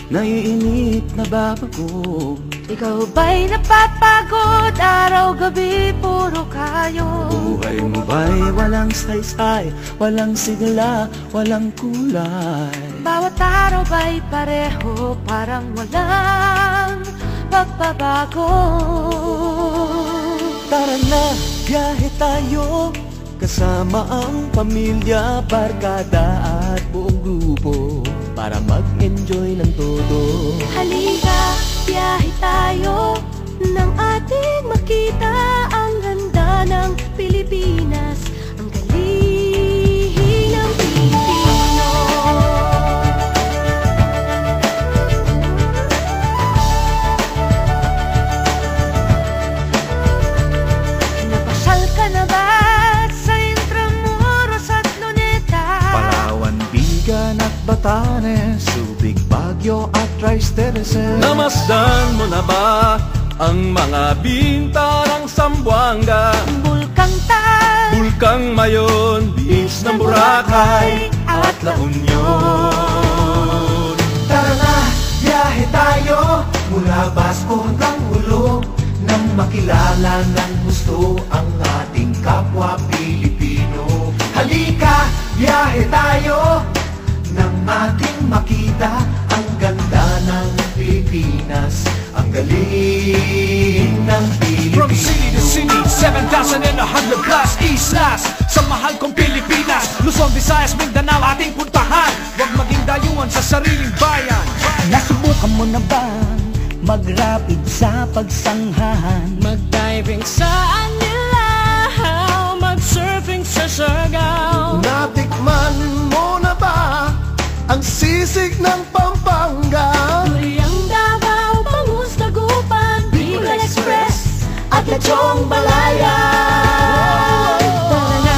naiinip na babago. Ikaw ba'y napapagod? Araw-gabi puro kayo. Buhay mo ba'y walang saysay, walang sigla, walang kulay? Bawat araw ba'y pareho, parang walang pagbabago? Tara na, biyahe tayo, kasama ang pamilya, barkada at buong grupo, para mag-enjoy ng todo. Halika, biyahe tayo, nang ating makita ang ganda ng Pilipinas, ang galing ng Pilipino. Napasyal ka na ba sa Intramuros at Luneta? Palawan, Bigan at Batanes, Subic, Baguio at Tristeres. Namasdan mo na ba ang mga binta ng Zamboanga, Bulkang Tal, Bulkang Mayon, Beach ng Boracay at La Union? Tara na, biyahe tayo mula Basco hanggang Ulo, nang makilala ng gusto ang ating kapwa Pilipino. Halika, biyahe tayo nang ating makita ang ganda ng Pilipinas, ang galing ng Pilipino. From city to city, 7,100 plus islas sa mahal kong Pilipinas. Luzon, Visayas, Mindanao ating puntahan. Huwag maging dayuhan sa sariling bayan. Nasubukan mo na ba mag-rapid sa pagsanghahan? mag-diving sa Anilaw, mag-surfing sa Siargao. Natikman mo na ba ang sisig ng Pampanga? Duriang Davao, Bangus, Dagupan, Bicol Express at Lechong Balayan. Tara na,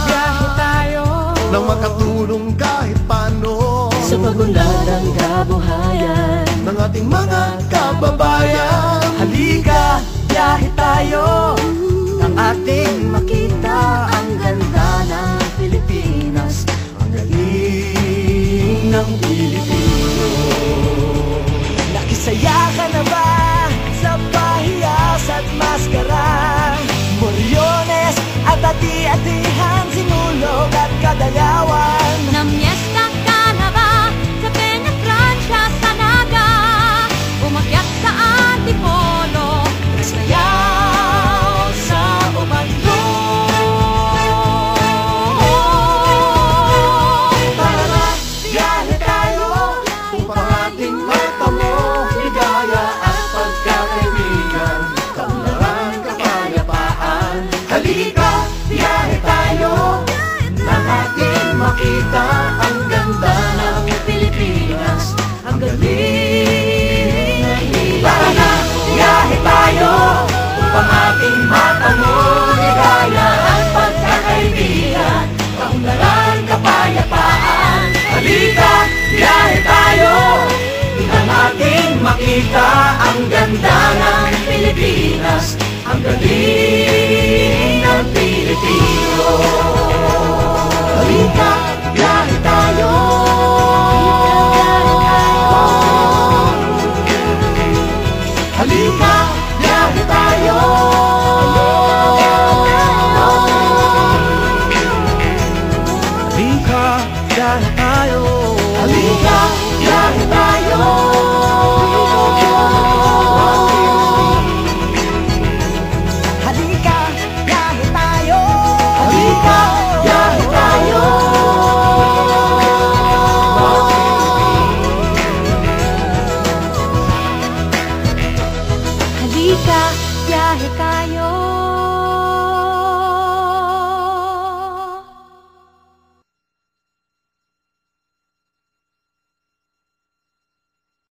biyahe tayo Nang makatulong kahit paano sa pagunlad ng kabuhayan ng ating mga kababayan. Halika, biyahe tayo, nang ating makita ang ganda ng Pilipinas, ang galing ng Pilipino. Nakisaya ka na ba sa pahiyas at maskara? Moriones at ati-atihan, Sinulog at Kadayawan. Namiesta ka na ba sa Peña Francia, sa Naga? Umakyat sa Antipolo, sayaw sa Ubando. Tara na, biyahe tayo upang ating matamo ligaya at pagkakaibigan, kaunlaran, kapayapaan. Halika, biyahe tayo nang ating makita ang ganda ng Pilipinas, ang galing ng Pilipino. Tara na, biyahe tayo upang ating matamo ligaya at pagkakaibigan, kaunlaran, kapayapaan. Halika, biyahe tayo nang ating makita ang ganda ng Pilipinas, ang galing ng Pilipino. Halika, biyahe tayo. Halika, biyahe tayo. Halika, biyahe tayo. Halika, biyahe tayo. Halika, biyahe tayo. Halika, biyahe tayo. Halika, biyahe tayo.